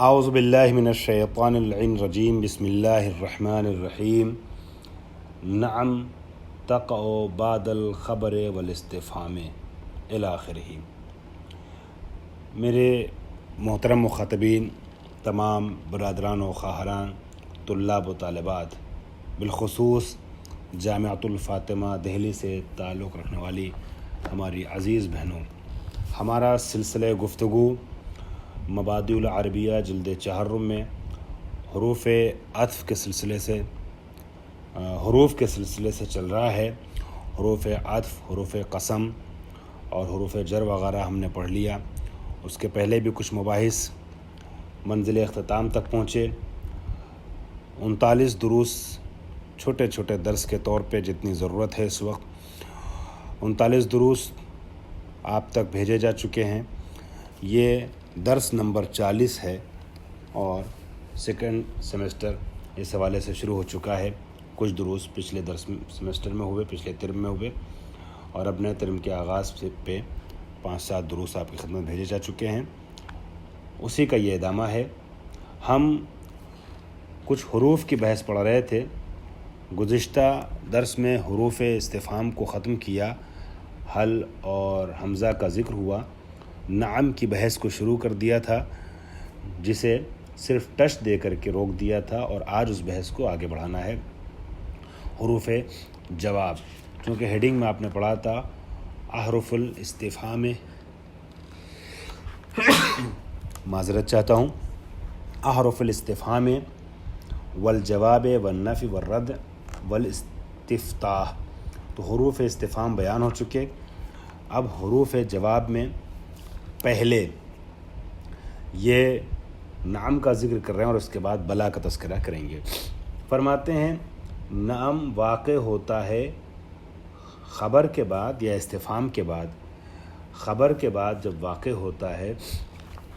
اعوذ باللہ من الشیطان اللعین الرجیم بسم اللہ الرحمن الرحیم نعم تقع بعد الخبر والاستفہام الی آخرہ۔ میرے محترم مخاطبین، تمام برادران و خواہران، طلاب و طالبات، بالخصوص جامعۃ الفاطمہ دہلی سے تعلق رکھنے والی ہماری عزیز بہنوں، ہمارا سلسلہ گفتگو مبادئ العربیہ جلد چہارم میں حروف عطف کے سلسلے سے چل رہا ہے۔ حروف عطف، حروف قسم اور حروف جر وغیرہ ہم نے پڑھ لیا۔ اس کے پہلے بھی کچھ مباحث منزل اختتام تک پہنچے۔ 39 دروس چھوٹے چھوٹے درس کے طور پہ جتنی ضرورت ہے اس وقت 39 دروس آپ تک بھیجے جا چکے ہیں۔ یہ درس نمبر 40 ہے اور سیکنڈ سیمسٹر اس حوالے سے شروع ہو چکا ہے۔ کچھ دروس پچھلے سیمسٹر میں ہوئے، پچھلے ترم میں ہوئے، اور اب نئے ترم کے آغاز پہ 5-7 دروس آپ کی خدمت بھیجے جا چکے ہیں۔ اسی کا یہ ادامہ ہے۔ ہم کچھ حروف کی بحث پڑھ رہے تھے۔ گزشتہ درس میں حروف استفہام کو ختم کیا، حل اور حمزہ کا ذکر ہوا، نعم کی بحث کو شروع کر دیا تھا جسے صرف ٹچ دے کر کے روک دیا تھا، اور آج اس بحث کو آگے بڑھانا ہے۔ حروف جواب، چونکہ ہیڈنگ میں آپ نے پڑھا تھا احرف الاستفہام، معذرت چاہتا ہوں، احرف الاستفہام والجواب والنفی والرد والاستفتاح۔ تو حروف استفہام بیان ہو چکے۔ اب حروف جواب میں پہلے یہ نعم کا ذکر کر رہے ہیں اور اس کے بعد بلا کا تذکرہ کریں گے۔ فرماتے ہیں نعم واقع ہوتا ہے خبر کے بعد یا استفہام کے بعد۔ خبر کے بعد جب واقع ہوتا ہے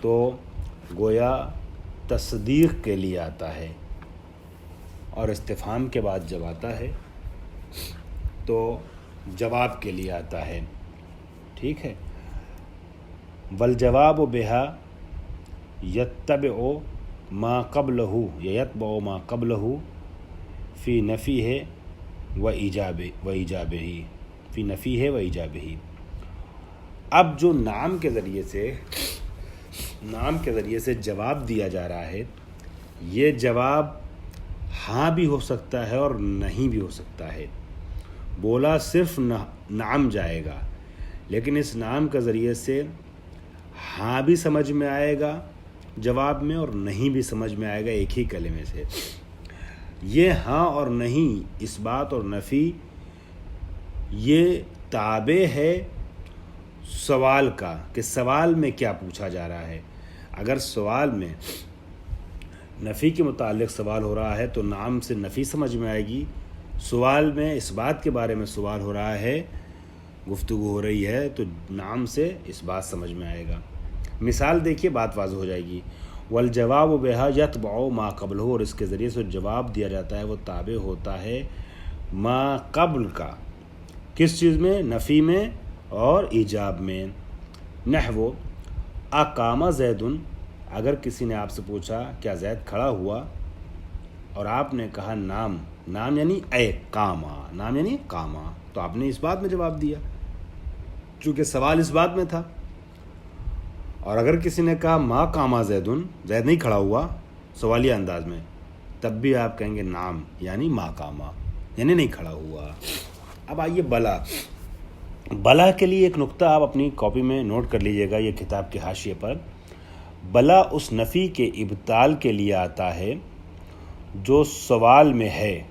تو گویا تصدیق کے لیے آتا ہے، اور استفہام کے بعد جب آتا ہے تو جواب کے لیے آتا ہے۔ ٹھیک ہے۔ والجواب بہا یتبع ما قبلہ یا یتبع ما قبلہ فی نفیہ و ایجابہ، فی نفیہ و ایجابہ۔ اب جو نعم کے ذریعے سے جواب دیا جا رہا ہے، یہ جواب ہاں بھی ہو سکتا ہے اور نہیں بھی ہو سکتا ہے۔ بولا صرف نعم جائے گا، لیکن اس نعم کے ذریعے سے ہاں بھی سمجھ میں آئے گا جواب میں، اور نہیں بھی سمجھ میں آئے گا ایک ہی کلمے سے۔ یہ ہاں اور نہیں، اس بات اور نفی، یہ تابع ہے سوال کا کہ سوال میں کیا پوچھا جا رہا ہے۔ اگر سوال میں نفی کے متعلق سوال ہو رہا ہے تو نعم سے نفی سمجھ میں آئے گی۔ سوال میں اس بات کے بارے میں سوال ہو رہا ہے، گفتگو ہو رہی ہے، تو نعم سے اس بات سمجھ میں آئے گا۔ مثال دیکھیے، بات واضح ہو جائے گی۔ والجواب بہا یتبع ما قبلہ، اور اس کے ذریعے سے جواب دیا جاتا ہے وہ تابع ہوتا ہے ما قبل کا۔ کس چیز میں؟ نفی میں اور ایجاب میں۔ نحو اقام زید، اگر کسی نے آپ سے پوچھا کیا زید کھڑا ہوا، اور آپ نے کہا نام، نام یعنی اے قاما، نام یعنی قاما، تو آپ نے اس بات میں جواب دیا چونکہ سوال اس بات میں تھا۔ اور اگر کسی نے کہا ما قاما زیدن، زید نہیں کھڑا ہوا، سوالیہ انداز میں، تب بھی آپ کہیں گے نام یعنی ما قاما، یعنی نہیں کھڑا ہوا۔ اب آئیے بلا کے لیے ایک نقطہ آپ اپنی کاپی میں نوٹ کر لیجئے گا، یہ کتاب کے حاشیے پر۔ بلا اس نفی کے ابطال کے لیے آتا ہے جو سوال میں ہے۔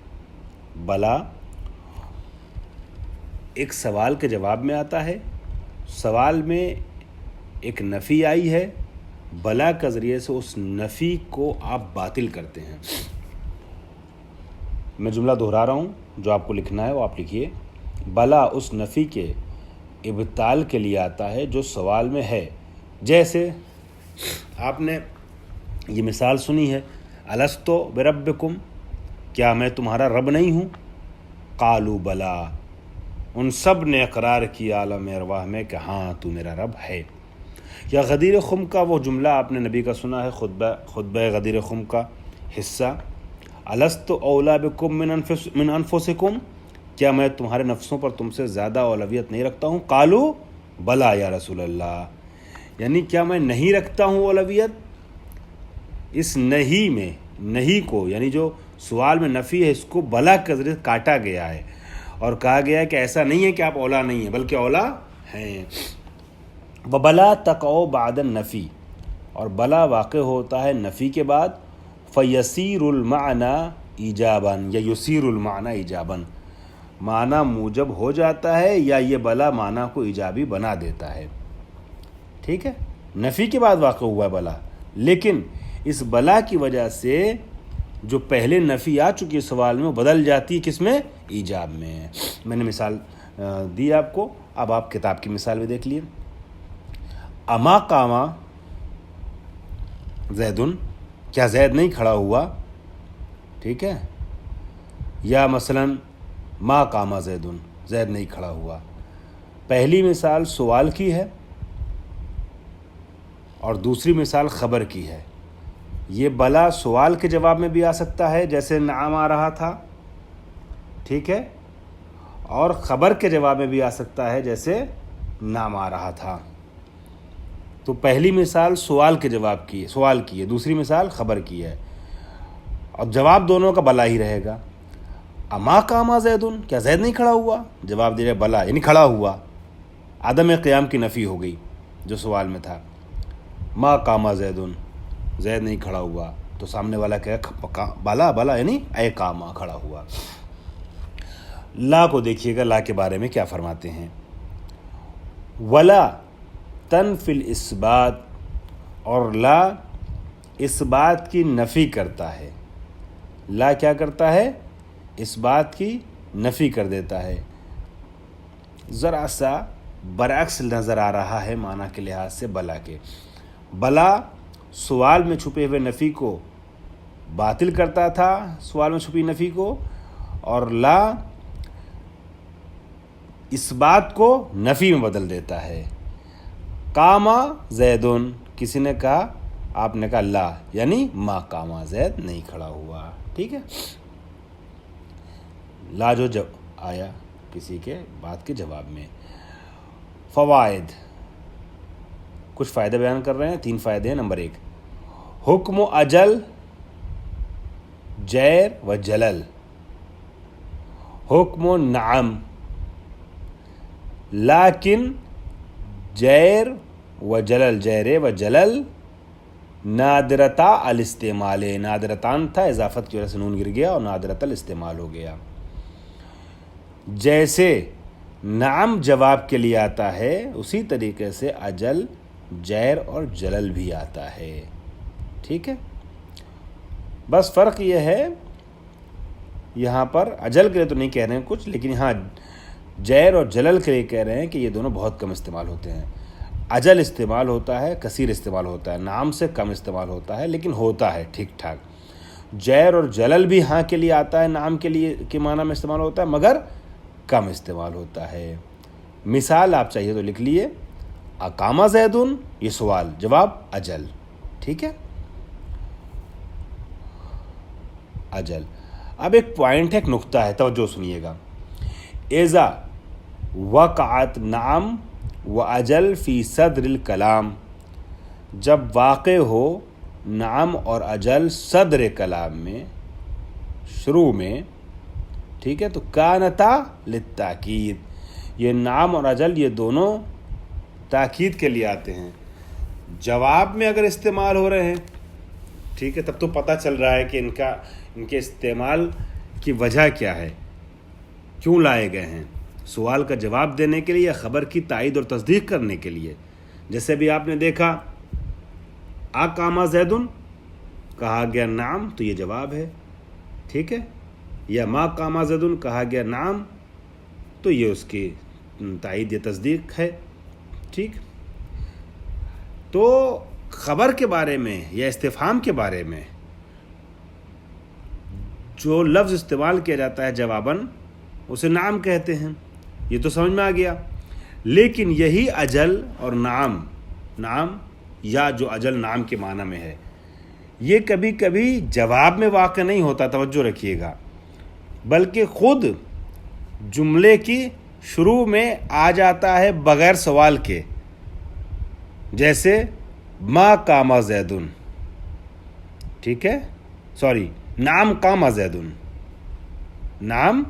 بلا ایک سوال کے جواب میں آتا ہے، سوال میں ایک نفی آئی ہے، بلا کے ذریعے سے اس نفی کو آپ باطل کرتے ہیں۔ میں جملہ دہرا رہا ہوں، جو آپ کو لکھنا ہے وہ آپ لکھیے۔ بلا اس نفی کے ابطال کے لیے آتا ہے جو سوال میں ہے۔ جیسے آپ نے یہ مثال سنی ہے، الست بربکم، کیا میں تمہارا رب نہیں ہوں؟ قالوا بلا، ان سب نے اقرار کیا عالم ارواح میں کہ ہاں تو میرا رب ہے۔ یا غدیر خم کا وہ جملہ آپ نے نبی کا سنا ہے، خطبہ غدیر خم کا حصہ، الست اولا بکم من انفسکم، کیا میں تمہارے نفسوں پر تم سے زیادہ اولویت نہیں رکھتا ہوں؟ قالو بلا یا رسول اللہ، یعنی کیا میں نہیں رکھتا ہوں اولویت؟ اس نہیں میں، نہیں کو یعنی جو سوال میں نفی ہے اس کو بلا کے ذریعے کاٹا گیا ہے اور کہا گیا ہے کہ ایسا نہیں ہے کہ آپ اولا نہیں ہیں بلکہ اولا ہیں۔ وبلا تقع بعد النفی، اور بلا واقع ہوتا ہے نفی کے بعد، فیسیر المعنی ایجاباً یا یسیر المعنی ایجاباً، معنی موجب ہو جاتا ہے یا یہ بلا معنی کو ایجابی بنا دیتا ہے۔ ٹھیک ہے، نفی کے بعد واقع ہوا ہے بلا، لیکن اس بلا کی وجہ سے جو پہلے نفی آ چکی ہے سوال میں وہ بدل جاتی ہے کس میں؟ ایجاب میں۔ میں نے مثال دی آپ کو، اب آپ کتاب کی مثال بھی دیکھ لیے۔ اما قاما زیدن، کیا زید نہیں کھڑا ہوا؟ ٹھیک ہے، یا مثلا ما قاما زیدن، زید نہیں کھڑا ہوا۔ پہلی مثال سوال کی ہے اور دوسری مثال خبر کی ہے۔ یہ بلا سوال کے جواب میں بھی آ سکتا ہے جیسے نعم آ رہا تھا، ٹھیک ہے، اور خبر کے جواب میں بھی آ سکتا ہے جیسے نام آ رہا تھا۔ تو پہلی مثال سوال کے جواب کی ہے، سوال کی ہے، دوسری مثال خبر کی ہے، اور جواب دونوں کا بلا ہی رہے گا۔ اما قاما زیدن، کیا زید نہیں کھڑا ہوا؟ جواب دے رہے بلا، یعنی کھڑا ہوا، عدم قیام کی نفی ہو گئی جو سوال میں تھا۔ ما قاما زیدن، زید نہیں کھڑا ہوا، تو سامنے والا کہے بلا بلا، یعنی اے قاما، کھڑا ہوا۔ لا کو دیکھیے گا، لا کے بارے میں کیا فرماتے ہیں۔ ولا تنفی الاثبات، اور لا اس بات کی نفی کرتا ہے۔ لا کیا کرتا ہے؟ اس بات کی نفی کر دیتا ہے۔ ذرا سا برعکس نظر آ رہا ہے معنی کے لحاظ سے بلا کے۔ بلا سوال میں چھپے ہوئے نفی کو باطل کرتا تھا، سوال میں چھپی نفی کو، اور لا اس بات کو نفی میں بدل دیتا ہے۔ قاما زیدن، کسی نے کہا، آپ نے کہا لا، یعنی ما قاما، زید نہیں کھڑا ہوا۔ ٹھیک ہے، لا جو آیا کسی کے بات کے جواب میں۔ فوائد، کچھ فائدے بیان کر رہے ہیں، 3 فائدے ہیں۔ نمبر 1، حکم و اجل جیر و جلل، حکم و نعم، لیکن جیر و جلل، جیر و جلل نادرتا الاستعمال، نادرتان تھا، اضافت کی وجہ سے نون گر گیا اور نادرتا الاستعمال ہو گیا۔ جیسے نعم جواب کے لیے آتا ہے اسی طریقے سے اجل جیر اور جلل بھی آتا ہے۔ ٹھیک ہے، بس فرق یہ ہے یہاں پر اجل کے لیے تو نہیں کہہ رہے ہیں کچھ، لیکن ہاں جیر اور جلل کے لیے کہہ رہے ہیں کہ یہ دونوں بہت کم استعمال ہوتے ہیں۔ اجل استعمال ہوتا ہے، کثیر استعمال ہوتا ہے، نام سے کم استعمال ہوتا ہے، لیکن ہوتا ہے ٹھیک ٹھاک۔ جیر اور جلل بھی ہاں کے لیے آتا ہے، نام کے لیے کے معنی میں استعمال ہوتا ہے، مگر کم استعمال ہوتا ہے۔ مثال آپ چاہیے تو لکھ لیے، اقامہ زیدن، یہ سوال، جواب اجل۔ ٹھیک ہے، اجل۔ اب ایک پوائنٹ ہے، ایک نقطہ ہے، توجہ سنیے گا۔ اذا وقعت نعم و اجل فی صدر الکلام، جب واقع ہو نعم اور اجل صدر کلام میں، شروع میں، ٹھیک ہے، تو کانتا للتاکید، یہ نعم اور اجل یہ دونوں تاکید کے لیے آتے ہیں۔ جواب میں اگر استعمال ہو رہے ہیں، ٹھیک ہے، تب تو پتہ چل رہا ہے کہ ان کے استعمال کی وجہ کیا ہے، کیوں لائے گئے ہیں، سوال کا جواب دینے کے لیے یا خبر کی تائید اور تصدیق کرنے کے لیے۔ جیسے بھی آپ نے دیکھا اقامہ زیدن کہا گیا نعم، تو یہ جواب ہے، ٹھیک ہے، یا ما قامہ زیدن کہا گیا نعم، تو یہ اس کی تائید یا تصدیق ہے۔ ٹھیک، تو خبر کے بارے میں یا استفہام کے بارے میں جو لفظ استعمال کیا جاتا ہے جواباً، اسے نعم کہتے ہیں، یہ تو سمجھ میں آ گیا۔ لیکن یہی اجل اور نعم نعم یا جو اجل نعم کے معنی میں ہے، یہ کبھی کبھی جواب میں واقع نہیں ہوتا، توجہ رکھیے گا، بلکہ خود جملے کی شروع میں آ جاتا ہے بغیر سوال کے، جیسے ما قام زیدن، ٹھیک ہے، سوری نعم قام زیدن، نعم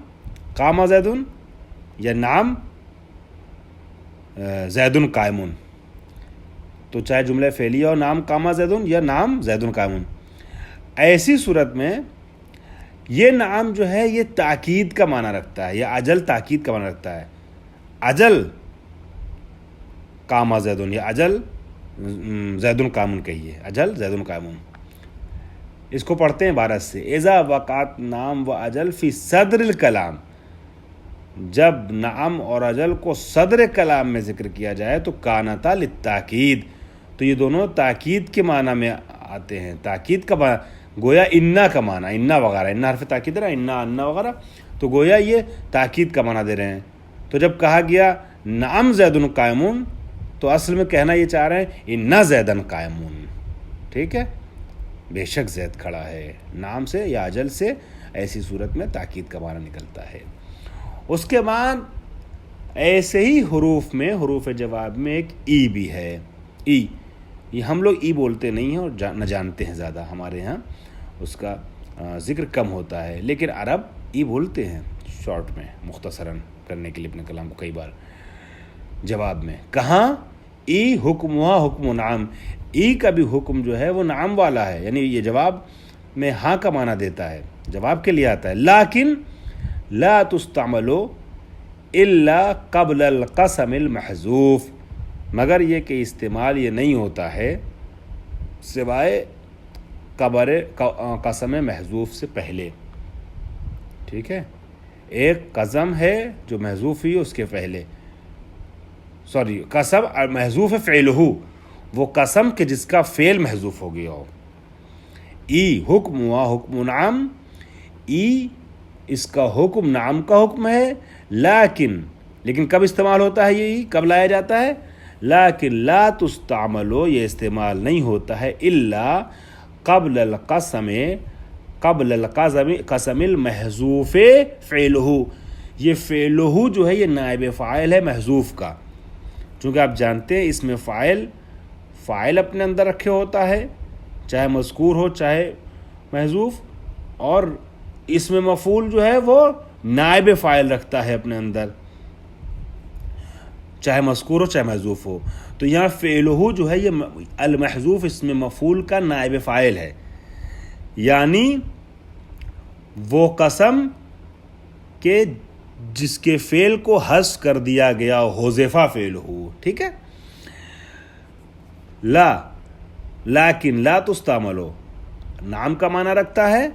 قام زیدن یا نعم زیدن قائمن، تو چاہے جملہ فعلیہ ہو نعم قام زیدن یا نعم زیدن قائمن، ایسی صورت میں یہ نعم جو ہے یہ تاکید کا معنی رکھتا ہے، یا اجل تاکید کا معنی رکھتا ہے، اجل قام زیدن یا اجل زیدن قائمن کہیے، اجل زیدن قائمن۔ اس کو پڑھتے ہیں عبارت سے، اذا وقعت نعم و اجل فی صدر الکلام، جب نعم اور اجل کو صدر کلام میں ذکر کیا جائے تو کانتا للتاکید، تو یہ دونوں تاکید کے معنی میں آتے ہیں، تاکید کا گویا انا کا معنی، انا وغیرہ، انا حرف تاکید ہے نا، انا انا وغیرہ، تو گویا یہ تاکید کا معنی دے رہے ہیں۔ تو جب کہا گیا نعم زیدن قائمون، تو اصل میں کہنا یہ چاہ رہے ہیں انا زیدن قائمون، ٹھیک ہے، بے شک زید کھڑا ہے، نعم سے یا اجل سے ایسی صورت میں تاکید کا معنی نکلتا ہے۔ اس کے بعد ایسے ہی حروف میں، حروف جواب میں ایک ای بھی ہے، ای، یہ ہم لوگ ای بولتے نہیں ہیں اور نہ جانتے ہیں زیادہ، ہمارے ہاں اس کا ذکر کم ہوتا ہے، لیکن عرب ای بولتے ہیں شارٹ میں، مختصراً کرنے کے لیے اپنے کلام کو کئی بار جواب میں۔ کہاں؟ ای حکمہ حکم نعم، ای کا بھی حکم جو ہے وہ نعم والا ہے، یعنی یہ جواب میں ہاں کا معنی دیتا ہے، جواب کے لیے آتا ہے، لیکن لا تستعمل الا قبل القسم المحذوف، مگر یہ کہ استعمال یہ نہیں ہوتا ہے سوائے قسم محذوف سے پہلے، ٹھیک ہے، ایک قسم ہے جو محذوف ہوئی اس کے پہلے، سوری قسم محذوف فعلہ، وہ قسم کہ جس کا فعل محذوف ہو گیا ہو۔ ای حکم و حکم نعم، ای اس کا حکم نعم کا حکم ہے، لیکن کب استعمال ہوتا ہے، یہ کب لایا جاتا ہے؟ لیکن لا تستعمل، یہ استعمال نہیں ہوتا ہے الا قبل القسم المحذوف فعلہ، یہ فعلہ جو ہے یہ نائب فاعل ہے محذوف کا، چونکہ آپ جانتے ہیں اس میں فاعل اپنے اندر رکھے ہوتا ہے، چاہے مذکور ہو چاہے محذوف، اور اس میں مفعول جو ہے وہ نائب فاعل رکھتا ہے اپنے اندر، چاہے مذکور ہو چاہے محذوف ہو، تو یہاں فعلہ جو ہے یہ المحذوف اس میں مفعول کا نائب فاعل ہے، یعنی وہ قسم کہ جس کے فعل کو حذف کر دیا گیا، حذف فعلہ، ٹھیک ہے۔ لیکن لا تستعمل نام کا معنی رکھتا ہے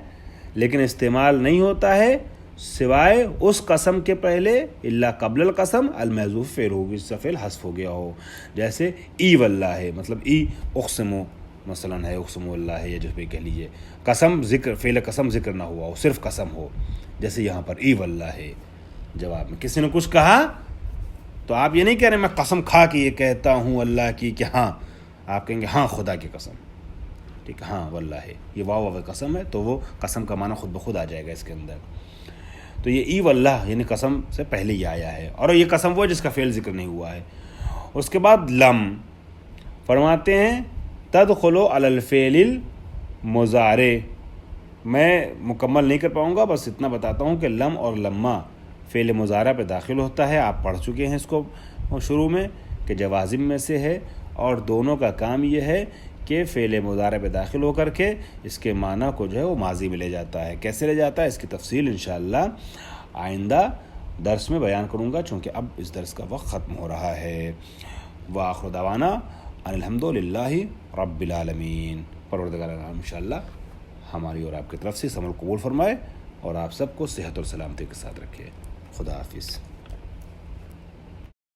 لیکن استعمال نہیں ہوتا ہے سوائے اس قسم کے پہلے، الا قبل القسم المحذوف فعلہ، جس سے فعل حذف ہو گیا ہو، جیسے ای واللہ، مطلب ای اقسمو مثلا ہے، اقسم اللہ ہے، یا جو بھی کہہ لیجیے قسم ذکر، فعل قسم ذکر نہ ہوا ہو، صرف قسم ہو، جیسے یہاں پر ای واللہ ہے۔ جواب میں کسی نے کچھ کہا تو آپ یہ نہیں کہہ رہے میں قسم کھا کے یہ کہتا ہوں اللہ کی کہ ہاں، آپ کہیں گے ہاں خدا کی قسم، ٹھیک ہے، ہاں واللہ ہے، یہ واو قسم ہے تو وہ قسم کا معنی خود بخود آ جائے گا اس کے اندر۔ تو یہ ای واللہ یعنی قسم سے پہلے ہی آیا ہے، اور یہ قسم وہ ہے جس کا فعل ذکر نہیں ہوا ہے۔ اس کے بعد لم فرماتے ہیں تدخل علی الفعل المضارع، میں مکمل نہیں کر پاؤں گا، بس اتنا بتاتا ہوں کہ لم اور لما فعل مضارع پہ داخل ہوتا ہے، آپ پڑھ چکے ہیں اس کو شروع میں کہ جوازم میں سے ہے، اور دونوں کا کام یہ ہے کہ فعل مضارع پہ داخل ہو کر کے اس کے معنی کو جو ہے وہ ماضی میں لے جاتا ہے۔ کیسے لے جاتا ہے اس کی تفصیل انشاءاللہ آئندہ درس میں بیان کروں گا، چونکہ اب اس درس کا وقت ختم ہو رہا ہے۔ وآخر دعوانا ان الحمدللہ رب العالمین۔ پروردگار عالم انشاءاللہ ہماری اور آپ کی طرف سے اس عمل قبول فرمائے اور آپ سب کو صحت اور سلامتی کے ساتھ رکھے۔ خدا حافظ۔